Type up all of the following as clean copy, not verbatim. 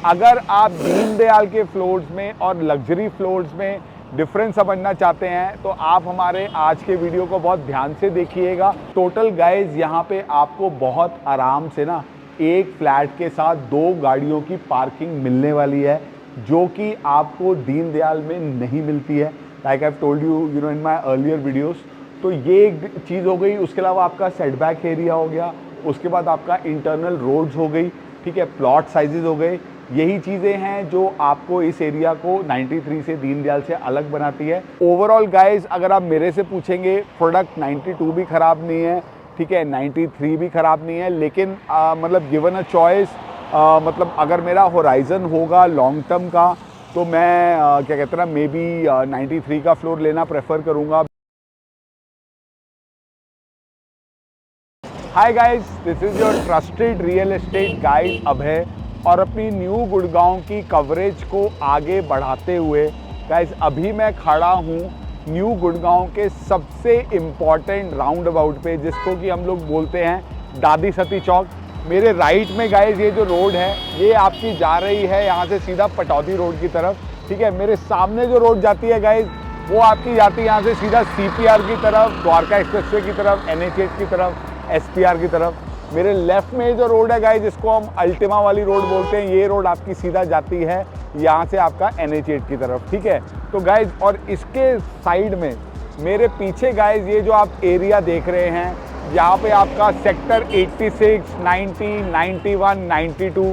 अगर आप दीनदयाल के फ्लोर्स में और लग्जरी फ्लोर्स में डिफरेंस समझना चाहते हैं तो आप हमारे आज के वीडियो को बहुत ध्यान से देखिएगा। टोटल गाइज यहाँ पे आपको बहुत आराम से ना एक फ्लैट के साथ 2 गाड़ियों की पार्किंग मिलने वाली है, जो कि आपको दीनदयाल में नहीं मिलती है। Like I have told you know in my earlier videos. तो ये एक चीज़ हो गई। उसके अलावा आपका सेटबैक एरिया हो गया, उसके बाद आपका इंटरनल रोड्स हो गई, ठीक है, प्लॉट साइजेस हो गए। यही चीज़ें हैं जो आपको इस एरिया को 93 से दीनदयाल से अलग बनाती है। ओवरऑल गाइज अगर आप मेरे से पूछेंगे, प्रोडक्ट 92 भी ख़राब नहीं है, ठीक है, 93 भी ख़राब नहीं है, लेकिन मतलब गिवन अ चॉइस, मतलब अगर मेरा होराइज़न होगा लॉन्ग टर्म का तो मैं क्या कहते हैं ना, मे बी 93 का फ्लोर लेना प्रेफर करूँगा। Hi guys, this is your trusted real estate guide Abhay, और अपनी न्यू गुड़गांव की कवरेज को आगे बढ़ाते हुए गाइज अभी मैं खड़ा हूँ न्यू गुड़गांव के सबसे इम्पॉर्टेंट राउंड अबाउट पे, जिसको कि हम लोग बोलते हैं दादी सती चौक। मेरे राइट में गाइज ये जो रोड है ये आपकी जा रही है यहाँ से सीधा पटौदी रोड की तरफ, ठीक है। मेरे सामने जो रोड जाती है गाइज वो आपकी जाती है यहाँ से सीधा CPR की तरफ, द्वारका एक्सप्रेसवे की तरफ, NH8 की तरफ, SPR की तरफ। मेरे लेफ्ट में जो रोड है गाइज जिसको हम अल्टिमा वाली रोड बोलते हैं, ये रोड आपकी सीधा जाती है यहाँ से आपका NH8 की तरफ, ठीक है। तो गाइज और इसके साइड में मेरे पीछे गाइज ये जो आप एरिया देख रहे हैं, यहाँ पे आपका सेक्टर 86, 90, 91, 92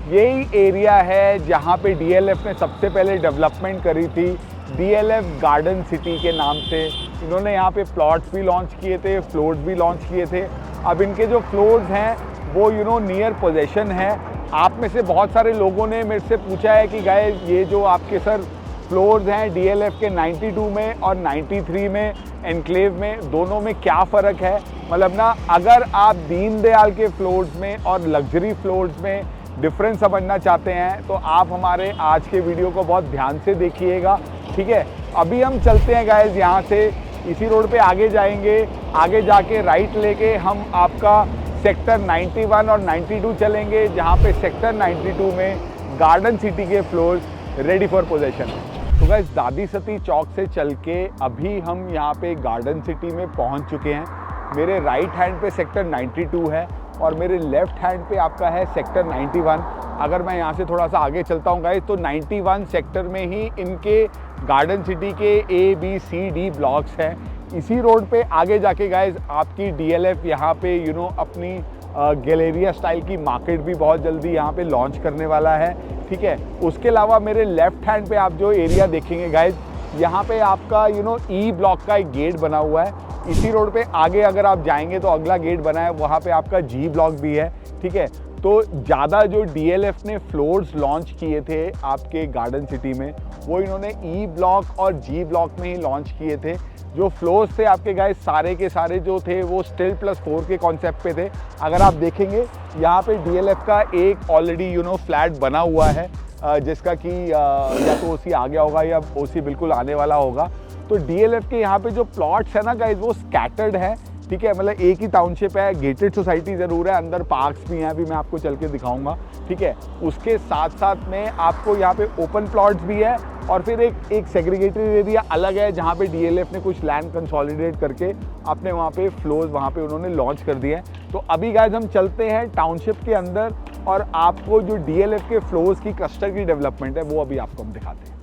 यही एरिया है जहाँ पे DLF ने सबसे पहले डेवलपमेंट करी थी, DLF गार्डन सिटी के नाम से। इन्होंने यहाँ पे प्लॉट्स भी लॉन्च किए थे, फ्लोर्स भी लॉन्च किए थे। अब इनके जो फ्लोर्स हैं वो नियर पोजेशन है। आप में से बहुत सारे लोगों ने मेरे से पूछा है कि गाइस ये जो आपके सर फ्लोर्स हैं DLF के 92 में और 93 में एनक्लेव में, दोनों में क्या फ़र्क है। मतलब ना अगर आप दीनदयाल के फ्लोर्स में और लग्जरी फ्लोर्स में डिफरेंस समझना चाहते हैं तो आप हमारे आज के वीडियो को बहुत ध्यान से देखिएगा, ठीक है। अभी हम चलते हैं गाइस यहाँ से, इसी रोड पे आगे जाएंगे, आगे जाके राइट लेके हम आपका सेक्टर 91 और 92 चलेंगे, जहाँ पे सेक्टर 92 में गार्डन सिटी के फ्लोर्स रेडी फॉर पोजेशन। तो गाइस दादी सती चौक से चल के अभी हम यहाँ पे गार्डन सिटी में पहुँच चुके हैं। मेरे राइट हैंड पे सेक्टर 92 है और मेरे लेफ्ट हैंड पे आपका है सेक्टर 91। अगर मैं यहाँ से थोड़ा सा आगे चलता हूँ गाइस तो 91 सेक्टर में ही इनके गार्डन सिटी के ABCD ब्लॉक्स हैं। इसी रोड पे आगे जाके गाइस आपकी DLF यहाँ पे अपनी गैलेरिया स्टाइल की मार्केट भी बहुत जल्दी यहाँ पे लॉन्च करने वाला है, ठीक है। उसके अलावा मेरे लेफ्ट हैंड पे आप जो एरिया देखेंगे गाइस, यहाँ पे आपका E ब्लॉक का एक गेट बना हुआ है। इसी रोड पे आगे अगर आप जाएंगे तो अगला गेट बना है, वहाँ पे आपका G ब्लॉक भी है, ठीक है। तो ज़्यादा जो DLF ने फ्लोर्स लॉन्च किए थे आपके गार्डन सिटी में, वो इन्होंने E ब्लॉक और G ब्लॉक में ही लॉन्च किए थे। जो फ्लोर्स थे आपके गाइस सारे के सारे जो थे वो स्टिल +4 के कॉन्सेप्ट पे थे। अगर आप देखेंगे यहाँ पे DLF का एक ऑलरेडी फ्लैट बना हुआ है, जिसका कि या तो OC आ गया होगा या OC बिल्कुल आने वाला होगा। तो DLF के यहाँ पे जो प्लॉट्स है ना गाइस वो स्कैटर्ड है, ठीक है। मतलब एक ही टाउनशिप है, गेटेड सोसाइटी ज़रूर है, अंदर पार्क्स भी हैं, अभी मैं आपको चल के दिखाऊंगा, ठीक है। उसके साथ साथ में आपको यहाँ पे ओपन प्लॉट्स भी है और फिर एक सेग्रीगेटेड एरिया अलग है जहाँ पे DLF ने कुछ लैंड कंसोलिडेट करके अपने वहाँ पे फ्लोर्स वहाँ पे उन्होंने लॉन्च कर दिए हैं। तो अभी गाइस हम चलते हैं टाउनशिप के अंदर और आपको जो DLF के फ्लोर्स की क्लस्टर की डेवलपमेंट है वो अभी आपको हम दिखाते हैं।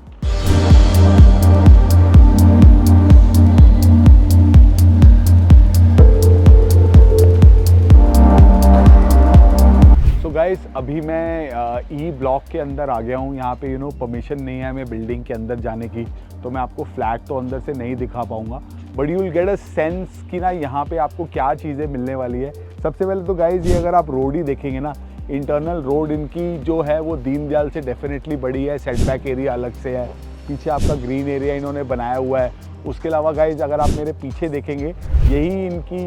गाइस अभी मैं E ब्लॉक के अंदर आ गया हूँ। यहाँ पे परमिशन नहीं है हमें बिल्डिंग के अंदर जाने की, तो मैं आपको फ्लैट तो अंदर से नहीं दिखा पाऊँगा, but you will get a sense कि ना यहाँ पे आपको क्या चीज़ें मिलने वाली है। सबसे पहले तो गाइस ये अगर आप रोड ही देखेंगे ना, इंटरनल रोड इनकी जो है वो दीनदयाल से डेफिनेटली बड़ी है, सेटबैक एरिया अलग से है, पीछे आपका ग्रीन एरिया इन्होंने बनाया हुआ है। उसके अलावा गाइज अगर आप मेरे पीछे देखेंगे, यही इनकी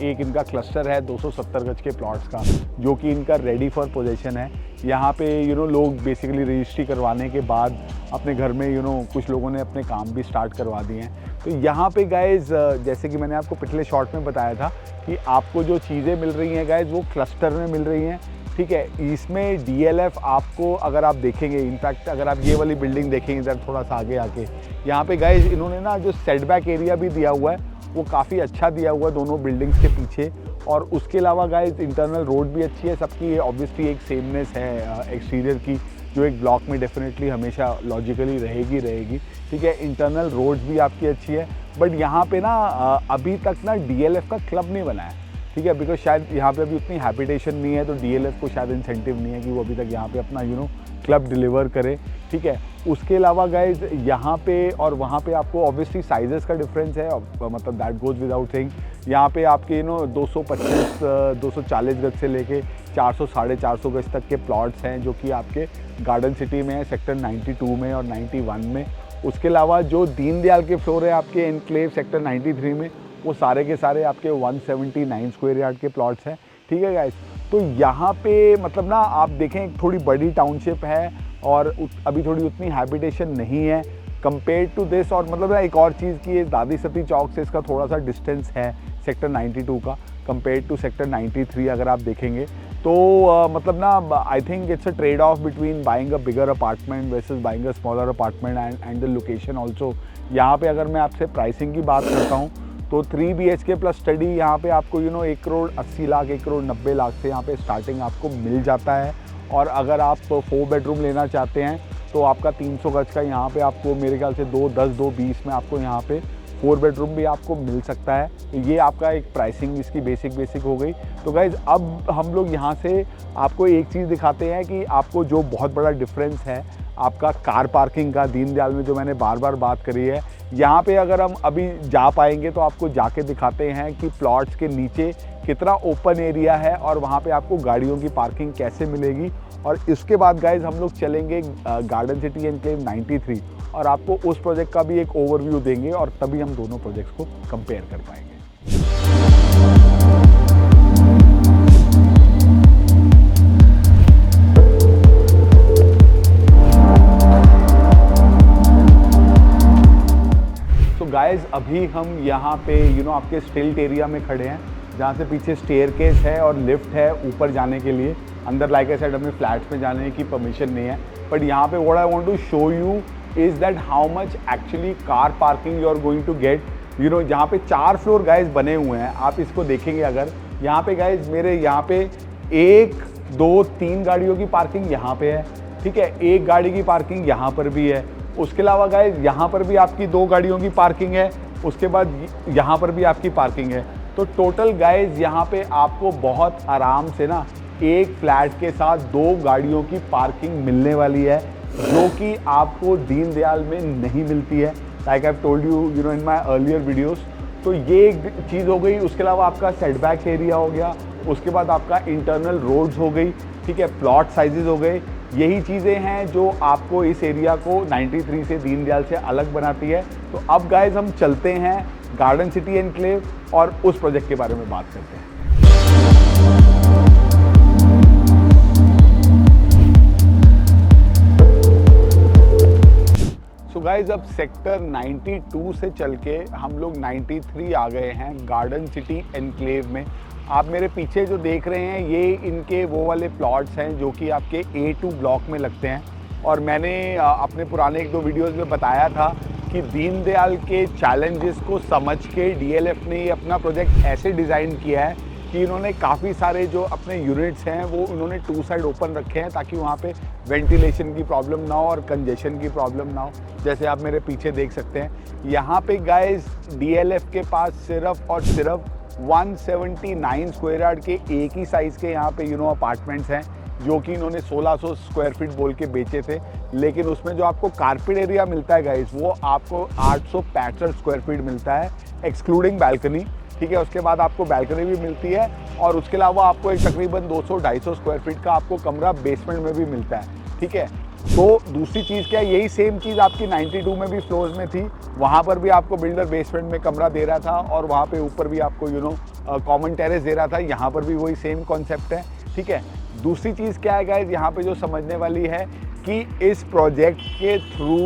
एक इनका क्लस्टर है 270 गज के प्लॉट्स का, जो कि इनका रेडी फॉर पोजेशन है। यहाँ पे लोग बेसिकली रजिस्ट्री करवाने के बाद अपने घर में कुछ लोगों ने अपने काम भी स्टार्ट करवा दिए हैं। तो यहाँ पे गाइज जैसे कि मैंने आपको पिछले शॉर्ट में बताया था कि आपको जो चीज़ें मिल रही हैं गाइज वो क्लस्टर में मिल रही हैं। ठीक है। इसमें DLF आपको अगर आप देखेंगे, इनफैक्ट अगर आप ये वाली बिल्डिंग देखेंगे इधर थोड़ा सा आगे आके, यहाँ पे गाइस इन्होंने ना जो सेटबैक एरिया भी दिया हुआ है वो काफ़ी अच्छा दिया हुआ है दोनों बिल्डिंग्स के पीछे। और उसके अलावा गाइस इंटरनल रोड भी अच्छी है सबकी, ऑब्वियसली एक सेमनेस है एक्सटीरियर की जो एक ब्लॉक में डेफिनेटली हमेशा लॉजिकली रहेगी, ठीक है। इंटरनल रोड्स भी आपकी अच्छी है, बट यहाँ पे ना अभी तक ना DLF का क्लब नहीं बना है, ठीक है, बिकॉज शायद यहाँ पे अभी उतनी हैबिटेशन नहीं है, तो DLF को शायद इंसेंटिव नहीं है कि वो अभी तक यहाँ पे अपना क्लब डिलीवर करे, ठीक है। उसके अलावा गाइज यहाँ पे और वहाँ पे आपको ऑब्वियसली साइजेस का डिफरेंस है, मतलब दैट गोज विदाउट थिंग। यहाँ पे आपके 240 गज से लेके 400 साढ़े 400 गज तक के प्लॉट्स हैं जो कि आपके गार्डन सिटी में है, सेक्टर 92 में और 91 में। उसके अलावा जो दीनदयाल के फ्लोर है आपके एनक्लेव सेक्टर 93 में, वो सारे के सारे आपके 179 स्क्वायर यार्ड के प्लॉट्स हैं, ठीक है गाइस। तो यहाँ पे मतलब ना आप देखें थोड़ी बड़ी टाउनशिप है और अभी थोड़ी उतनी हैबिटेशन नहीं है कंपेयर टू दिस। और मतलब ना एक और चीज़ की दादी सती चौक से इसका थोड़ा सा डिस्टेंस है सेक्टर 92 का कंपेयर टू सेक्टर 93 अगर आप देखेंगे तो मतलब ना I think it's a trade off between buying a bigger apartment versus buying a smaller apartment and the location also. यहाँ पे अगर मैं आपसे प्राइसिंग की बात करता हूँ तो 3 BHK प्लस स्टडी यहाँ पे आपको 1 करोड़ 80 लाख 1 करोड़ 90 लाख से यहाँ पे स्टार्टिंग आपको मिल जाता है। और अगर आप 4 बेडरूम लेना चाहते हैं तो आपका 300 गज का यहाँ पे आपको मेरे ख्याल से 210 220 में आपको यहाँ पे 4 बेडरूम भी आपको मिल सकता है। ये आपका एक प्राइसिंग इसकी बेसिक हो गई। तो गाइज़ अब हम लोग यहाँ से आपको एक चीज़ दिखाते हैं कि आपको जो बहुत बड़ा डिफरेंस है आपका कार पार्किंग का दीनदयाल में, जो मैंने बार बार बात करी है, यहाँ पे अगर हम अभी जा पाएंगे तो आपको जाके दिखाते हैं कि प्लॉट्स के नीचे कितना ओपन एरिया है और वहाँ पे आपको गाड़ियों की पार्किंग कैसे मिलेगी। और इसके बाद गाइज हम लोग चलेंगे गार्डन सिटी एनक्लेव 93 और आपको उस प्रोजेक्ट का भी एक ओवरव्यू देंगे और तभी हम दोनों प्रोजेक्ट्स को कंपेयर कर पाएंगे। गाइज अभी हम यहाँ पे आपके स्टिल्ट एरिया में खड़े हैं जहाँ से पीछे स्टेयरकेस है और लिफ्ट है ऊपर जाने के लिए। अंदर लाइक आई सेड हमें फ्लैट्स में जाने की परमिशन नहीं है, बट यहाँ पे what I want to show you is that how much actually car parking you are going to get. जहाँ पे 4 फ्लोर गाइज बने हुए हैं, आप इसको देखेंगे अगर यहाँ पे गाइज मेरे यहाँ पे 1 2 3 गाड़ियों की पार्किंग यहाँ पे है, ठीक है, 1 गाड़ी की पार्किंग यहाँ पर भी है। उसके अलावा गाइज यहाँ पर भी आपकी 2 गाड़ियों की पार्किंग है, उसके बाद यहाँ पर भी आपकी पार्किंग है। तो टोटल गाइज यहाँ पे आपको बहुत आराम से ना एक फ्लैट के साथ 2 गाड़ियों की पार्किंग मिलने वाली है, जो कि आपको दीनदयाल में नहीं मिलती है, like I have told you in my earlier videos. तो ये एक चीज़ हो गई। उसके अलावा आपका सेटबैक एरिया हो गया, उसके बाद आपका इंटरनल रोड्स हो गई, ठीक है, प्लॉट साइजेस हो गए। यही चीज़ें हैं जो आपको इस एरिया को 93 से दीनदयाल से अलग बनाती है। तो अब गाइज हम चलते हैं गार्डन सिटी एनक्लेव और उस प्रोजेक्ट के बारे में बात करते हैं। सो गाइज अब सेक्टर 92 से चल के हम लोग 93 आ गए हैं गार्डन सिटी एनक्लेव में। आप मेरे पीछे जो देख रहे हैं ये इनके वो वाले प्लॉट्स हैं जो कि आपके A2 ब्लॉक में लगते हैं। और मैंने अपने पुराने 1-2 वीडियोस में बताया था कि दीनदयाल के चैलेंजेस को समझ के DLF ने ये अपना प्रोजेक्ट ऐसे डिज़ाइन किया है कि इन्होंने काफ़ी सारे जो अपने यूनिट्स हैं वो उन्होंने 2 साइड ओपन रखे हैं ताकि वहाँ पे वेंटिलेशन की प्रॉब्लम ना हो और कंजेशन की प्रॉब्लम ना हो। जैसे आप मेरे पीछे देख सकते हैं यहाँ पे गाइस DLF के पास सिर्फ और सिर्फ 179 स्क्वायर यार्ड के एक ही साइज़ के यहाँ पे अपार्टमेंट्स हैं जो कि इन्होंने 1600 स्क्वायर फीट बोल के बेचे थे। लेकिन उसमें जो आपको कारपेट एरिया मिलता है गाइस वो आपको 865 स्क्वायर फीट मिलता है एक्सक्लूडिंग बैल्कनी, ठीक है। उसके बाद आपको बैल्कनी भी मिलती है और उसके अलावा आपको एक तकरीबन 200-250 स्क्वायर फीट का आपको कमरा बेसमेंट में भी मिलता है, ठीक है। तो दूसरी चीज़ क्या है, यही सेम चीज़ आपकी 92 में भी फ्लोर्स में थी। वहाँ पर भी आपको बिल्डर बेसमेंट में कमरा दे रहा था और वहाँ पे ऊपर भी आपको कॉमन टेरेस दे रहा था। यहाँ पर भी वही सेम कॉन्सेप्ट है, ठीक है। दूसरी चीज़ क्या है गाइस, यहाँ पे जो समझने वाली है कि इस प्रोजेक्ट के थ्रू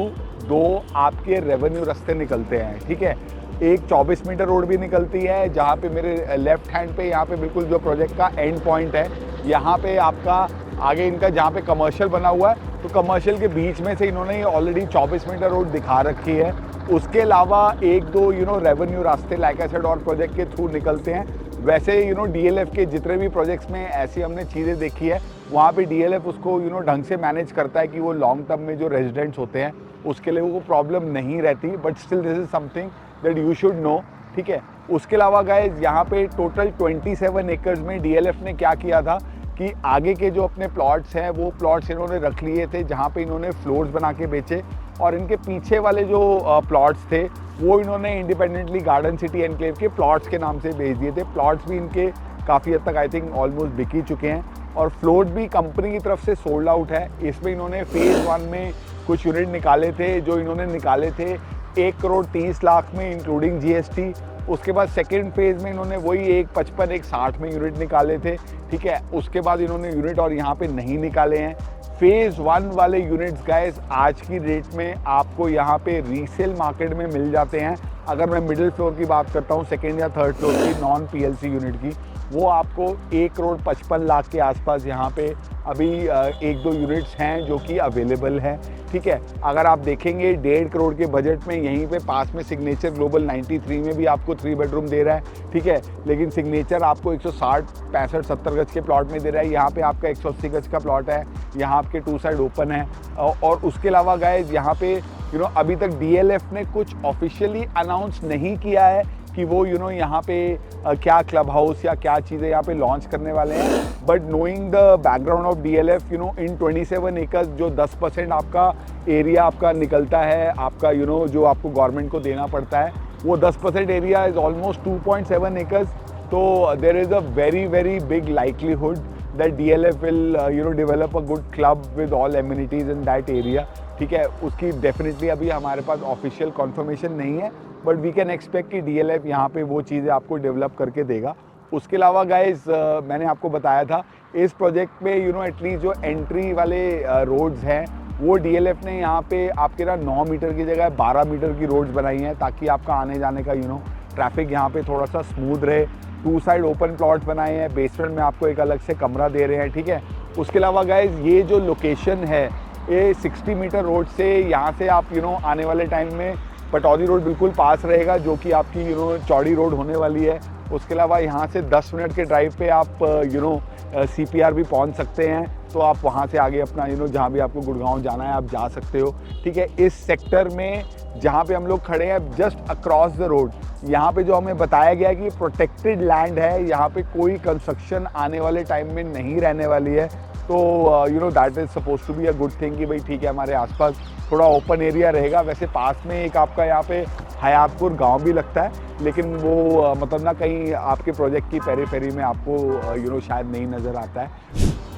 2 आपके रेवेन्यू रास्ते निकलते हैं, ठीक है। एक 24 मीटर रोड भी निकलती है, जहाँ पे मेरे लेफ्ट हैंड पे यहाँ पे बिल्कुल जो प्रोजेक्ट का एंड पॉइंट है, यहाँ पे आपका आगे इनका जहाँ पे कमर्शियल बना हुआ है, तो कमर्शियल के बीच में से इन्होंने ऑलरेडी 24 मीटर रोड दिखा रखी है। उसके अलावा एक दो रेवेन्यू रास्ते लाइक आई सेड और प्रोजेक्ट के थ्रू निकलते हैं। वैसे डीएलएफ के जितने भी प्रोजेक्ट्स में ऐसी हमने चीज़ें देखी है, वहाँ पे डीएलएफ उसको ढंग से मैनेज करता है कि वो लॉन्ग टर्म में जो रेजिडेंट्स होते हैं उसके लिए वो प्रॉब्लम नहीं रहती, but still this is something that you should know, ठीक है। उसके अलावा गाइस यहाँ पे टोटल 27 एकर्स में डीएलएफ ने क्या किया था कि आगे के जो अपने प्लॉट्स हैं वो प्लॉट्स इन्होंने रख लिए थे जहाँ पे इन्होंने फ्लोर्स बना के बेचे, और इनके पीछे वाले जो प्लॉट्स थे वो इन्होंने इंडिपेंडेंटली गार्डन सिटी एनक्लेव के प्लॉट्स के नाम से बेच दिए थे। प्लॉट्स भी इनके काफ़ी हद तक आई थिंक ऑलमोस्ट बिक ही चुके हैं, और फ्लोट भी कंपनी की तरफ से सोल्ड आउट है। इसमें इन्होंने फेज़ 1 में कुछ यूनिट निकाले थे, जो इन्होंने निकाले थे 1 करोड़ 30 लाख में इंक्लूडिंग जीएसटी। उसके बाद सेकेंड फेज़ में इन्होंने वही 155 160 में यूनिट निकाले थे, ठीक है। उसके बाद इन्होंने यूनिट और यहाँ पे नहीं निकाले हैं। फेज़ 1 वाले यूनिट्स गाइस आज की डेट में आपको यहाँ पे रीसेल मार्केट में मिल जाते हैं। अगर मैं मिडिल फ्लोर की बात करता हूँ, सेकेंड या थर्ड फ्लोर की नॉन पीएलसी यूनिट की, वो आपको 1 करोड़ 55 लाख के आसपास यहाँ पे अभी 1-2 यूनिट्स हैं जो कि अवेलेबल हैं, ठीक है। अगर आप देखेंगे 1.5 करोड़ के बजट में यहीं पे पास में सिग्नेचर ग्लोबल 93 में भी आपको 3 बेडरूम दे रहा है, ठीक है, लेकिन सिग्नेचर आपको 160 65 70 गज के प्लॉट में दे रहा है। यहाँ पे आपका 180 गज का प्लॉट है, यहाँ आपके 2 साइड ओपन है। और उसके अलावा गाइस यहाँ पे अभी तक डीएलएफ ने कुछ ऑफिशियली अनाउंस नहीं किया है कि वो यहाँ पे क्या क्लब हाउस या क्या चीज़ें यहाँ पे लॉन्च करने वाले हैं, but knowing the background of DLF in 27 acres जो 10% आपका एरिया आपका निकलता है आपका जो आपको गवर्नमेंट को देना पड़ता है, वो 10% एरिया इज़ ऑलमोस्ट 2.7 एकर्स। तो there is a very very big likelihood that DLF will develop a good club with all amenities in that area, ठीक है। उसकी डेफिनेटली अभी हमारे पास ऑफिशियल कॉन्फर्मेशन नहीं है, बट वी कैन एक्सपेक्ट कि DLF यहाँ पे वो चीज़ें आपको डेवलप करके देगा। उसके अलावा गाइस मैंने आपको बताया था इस प्रोजेक्ट में एटलीस्ट जो एंट्री वाले रोड्स हैं वो DLF ने यहाँ पे आपके ना 9 मीटर की जगह 12 मीटर की रोड्स बनाई हैं, ताकि आपका आने जाने का ट्रैफिक यहाँ पे थोड़ा सा स्मूथ रहे। 2 साइड ओपन प्लॉट्स बनाए हैं, बेसमेंट में आपको एक अलग से कमरा दे रहे हैं, ठीक है। उसके अलावा गाइस ये जो लोकेशन है ये 60 मीटर रोड से यहाँ से आप आने वाले टाइम में पटौदी रोड बिल्कुल पास रहेगा, जो कि आपकी चौड़ी रोड होने वाली है। उसके अलावा यहाँ से 10 मिनट के ड्राइव पे आप CPR भी पहुँच सकते हैं, तो आप वहाँ से आगे अपना जहाँ भी आपको गुड़गांव जाना है आप जा सकते हो, ठीक है। इस सेक्टर में जहाँ पे हम लोग खड़े हैं जस्ट अक्रॉस द रोड, यहाँ पे जो हमें बताया गया है कि प्रोटेक्टेड लैंड है, यहाँ पे कोई कंस्ट्रक्शन आने वाले टाइम में नहीं रहने वाली है। तो that is suppose to be a good thing कि भाई ठीक है हमारे आसपास थोड़ा ओपन एरिया रहेगा। वैसे पास में एक आपका यहाँ पे हयातपुर गांव भी लगता है, लेकिन वो मतलब ना कहीं आपके प्रोजेक्ट की पेरीफेरी में आपको शायद नहीं नज़र आता है।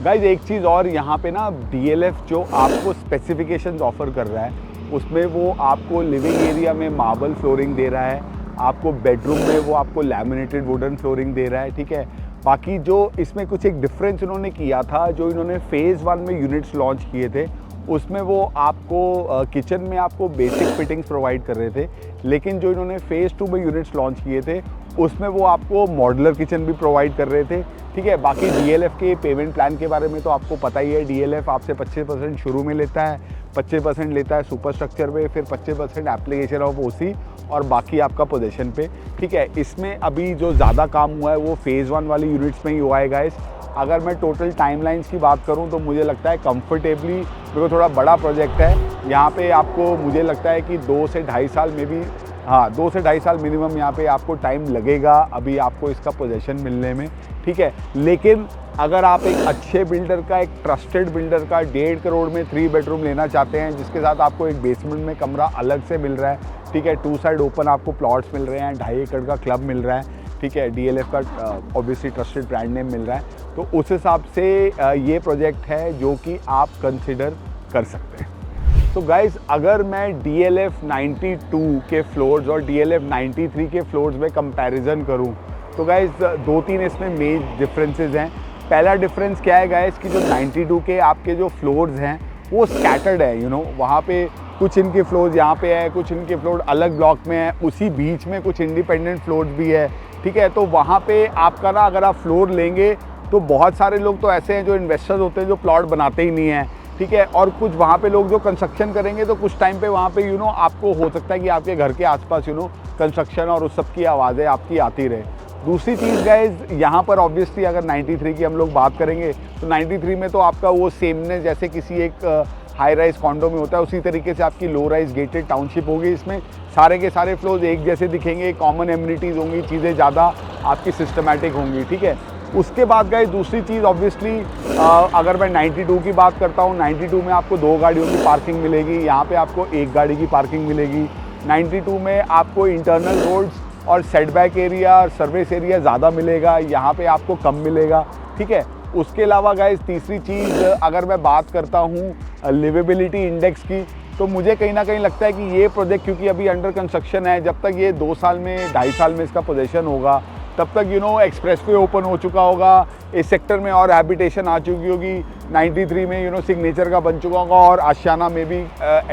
गाइज एक चीज़ और, यहाँ पे ना डीएलएफ जो आपको स्पेसिफिकेशंस ऑफर कर रहा है उसमें वो आपको लिविंग एरिया में मार्बल फ्लोरिंग दे रहा है, आपको बेडरूम में वो आपको लैमिनेटेड वुडन फ्लोरिंग दे रहा है, ठीक है। बाकी जो इसमें कुछ एक डिफरेंस इन्होंने किया था, जो इन्होंने फेज़ 1 में यूनिट्स लॉन्च किए थे उसमें वो आपको किचन में आपको बेसिक फिटिंग्स प्रोवाइड कर रहे थे, लेकिन जो इन्होंने फेज़ 2 में यूनिट्स लॉन्च किए थे उसमें वो आपको मॉड्यूलर किचन भी प्रोवाइड कर रहे थे, ठीक है। बाकी डीएलएफ के पेमेंट प्लान के बारे में तो आपको पता ही है, डीएलएफ आपसे 25% शुरू में लेता है, 25% लेता है सुपर स्ट्रक्चर पे, फिर 25% एप्लीकेशन ऑफ ओसी और बाकी आपका पोजीशन पे, ठीक है। इसमें अभी जो ज़्यादा काम हुआ है वो फेज़ 1 वाली यूनिट्स में ही हुआ है गाइस। अगर मैं टोटल टाइमलाइंस की बात करूं तो मुझे लगता है कंफर्टेबली, क्योंकि थोड़ा बड़ा प्रोजेक्ट है, यहाँ पे आपको मुझे लगता है कि 2 से ढाई साल में भी 2 से ढाई साल मिनिमम यहाँ पे आपको टाइम लगेगा अभी आपको इसका पोजीशन मिलने में, ठीक है। लेकिन अगर आप एक अच्छे बिल्डर का, एक ट्रस्टेड बिल्डर का 1.5 करोड़ में 3 बेडरूम लेना चाहते हैं, जिसके साथ आपको एक बेसमेंट में कमरा अलग से मिल रहा है, ठीक है, 2 साइड ओपन आपको प्लॉट्स मिल रहे हैं, 2.5 एकड़ का क्लब मिल रहा है, ठीक है, डीएलएफ का ऑब्वियसली ट्रस्टेड ब्रांड नेम मिल रहा है, तो उस हिसाब से ये प्रोजेक्ट है जो कि आप कंसिडर कर सकते हैं। तो गाइस अगर मैं DLF 92 के फ्लोर्स और DLF 93 के फ्लोर्स में कंपैरिजन करूं तो गाइस 2-3 इसमें मेन डिफरेंसेस हैं। पहला डिफरेंस क्या है गाइस कि जो 92 के आपके जो फ्लोर्स हैं वो स्कैटर्ड है, वहाँ पे कुछ इनके फ्लोर्स यहाँ पे है, कुछ इनके फ्लोर अलग ब्लॉक में है, उसी बीच में कुछ इंडिपेंडेंट फ्लोर्स भी है, ठीक है। तो वहाँ पे आपका ना अगर आप फ्लोर लेंगे तो बहुत सारे लोग तो ऐसे हैं जो इन्वेस्टर्स होते हैं जो प्लॉट बनाते ही नहीं हैं, ठीक है। और कुछ वहाँ पे लोग जो कंस्ट्रक्शन करेंगे तो कुछ टाइम पे वहाँ पे आपको हो सकता है कि आपके घर के आसपास कंस्ट्रक्शन और उस सब की आवाज़ें आपकी आती रहे। दूसरी चीज़ गाइज, यहाँ पर ऑब्वियसली अगर 93 की हम लोग बात करेंगे तो 93 में तो आपका वो सेमनेस जैसे किसी एक हाई राइज कॉन्डो में होता है, उसी तरीके से आपकी लो राइज गेटेड टाउनशिप होगी। इसमें सारे के सारे फ्लोज एक जैसे दिखेंगे, कॉमन एमिनिटीज़ होंगी, चीज़ें ज़्यादा आपकी सिस्टमैटिक होंगी, ठीक है। उसके बाद गाइस दूसरी चीज़ ऑब्वियसली अगर मैं 92 की बात करता हूँ, 92 में आपको 2 गाड़ियों की पार्किंग मिलेगी, यहाँ पे आपको 1 गाड़ी की पार्किंग मिलेगी। 92 में आपको इंटरनल रोड्स और सेटबैक एरिया और सर्विस एरिया ज़्यादा मिलेगा, यहाँ पे आपको कम मिलेगा, ठीक है। उसके अलावा गाइस तीसरी चीज़ अगर मैं बात करता हूँ लिवेबिलिटी इंडेक्स की, तो मुझे कहीं ना कहीं लगता है कि ये प्रोजेक्ट क्योंकि अभी अंडर कंस्ट्रक्शन है, जब तक ये 2 साल में 2.5 साल में इसका पोजीशन होगा तब तक एक्सप्रेसवे ओपन हो चुका होगा, इस सेक्टर में और हैबिटेशन आ चुकी होगी, 93 में सिग्नेचर का बन चुका होगा और आशियाना में भी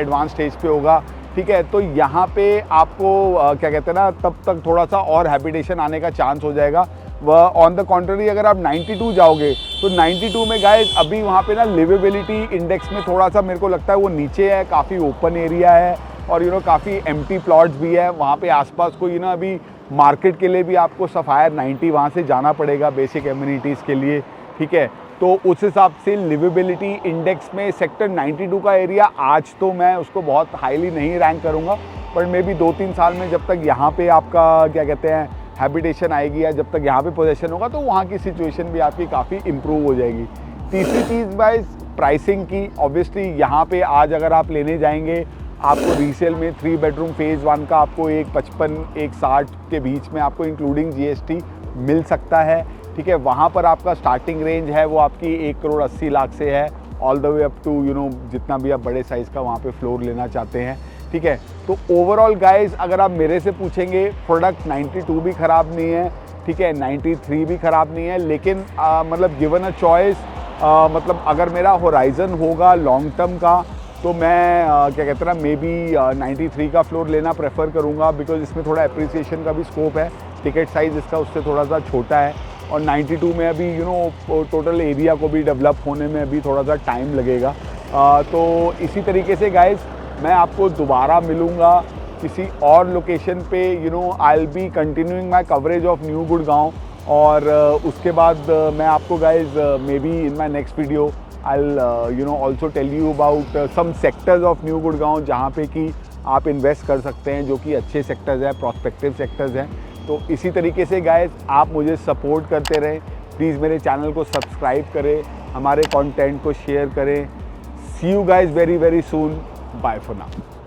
एडवांस स्टेज पे होगा, ठीक है। तो यहाँ पे आपको क्या कहते हैं ना, तब तक थोड़ा सा और हैबिटेशन आने का चांस हो जाएगा। वह ऑन द कॉन्ट्ररी अगर आप 92 जाओगे तो 92 में गाइस अभी वहाँ पे ना लिवेबिलिटी इंडेक्स में थोड़ा सा मेरे को लगता है वो नीचे है, काफ़ी ओपन एरिया है और काफ़ी एम्प्टी प्लॉट्स भी है वहाँ पे आसपास को अभी मार्केट के लिए भी आपको सफ़ायर 90 वहाँ से जाना पड़ेगा बेसिक एमिनिटीज़ के लिए, ठीक है। तो उस हिसाब से लिवेबिलिटी इंडेक्स में सेक्टर 92 का एरिया आज तो मैं उसको बहुत हाईली नहीं रैंक करूँगा, पर मे भी 2-3 साल में जब तक यहाँ पे आपका क्या कहते हैं हैबिटेशन आएगी या जब तक यहाँ पे पोजीशन होगा तो वहाँ की सिचुएशन भी आपकी काफ़ी इम्प्रूव हो जाएगी। तीसरी चीज़ वाइज प्राइसिंग की, ऑब्वियसली यहाँ पे आज अगर आप लेने जाएंगे आपको रीसेल में 3 बेडरूम फेज़ 1 का आपको 155-160 के बीच में आपको इंक्लूडिंग GST मिल सकता है, ठीक है। वहाँ पर आपका स्टार्टिंग रेंज है वो आपकी 1,80,00,000 से है all the way up to जितना भी आप बड़े साइज़ का वहाँ पे फ्लोर लेना चाहते हैं, ठीक है। तो ओवरऑल गाइस अगर आप मेरे से पूछेंगे प्रोडक्ट 92 भी ख़राब नहीं है, ठीक है, 93 भी ख़राब नहीं है, लेकिन मतलब गिवन अ चॉइस मतलब अगर मेरा होराइज़न होगा लॉन्ग टर्म का तो मैं क्या कहते हैं ना मे बी 93 का फ्लोर लेना प्रेफर करूँगा, बिकॉज इसमें थोड़ा एप्रिसिएशन का भी स्कोप है, टिकट साइज़ इसका उससे थोड़ा सा छोटा है और 92 में अभी टोटल एरिया को भी डेवलप होने में अभी थोड़ा सा टाइम लगेगा। तो इसी तरीके से गाइस मैं आपको दोबारा मिलूँगा किसी और लोकेशन पे, I will be continuing my coverage of new Gurgaon और उसके बाद मैं आपको guys may be in my next video I'll also tell you about some sectors of new Gurgaon जहाँ पे कि आप इन्वेस्ट कर सकते हैं, जो कि अच्छे सेक्टर्स हैं, प्रॉस्पेक्टिव सेक्टर्स हैं। तो इसी तरीके से गाइस आप मुझे सपोर्ट करते रहें, प्लीज़ मेरे चैनल को सब्सक्राइब करें, हमारे कंटेंट को शेयर करें। See you guys very very soon, bye for now.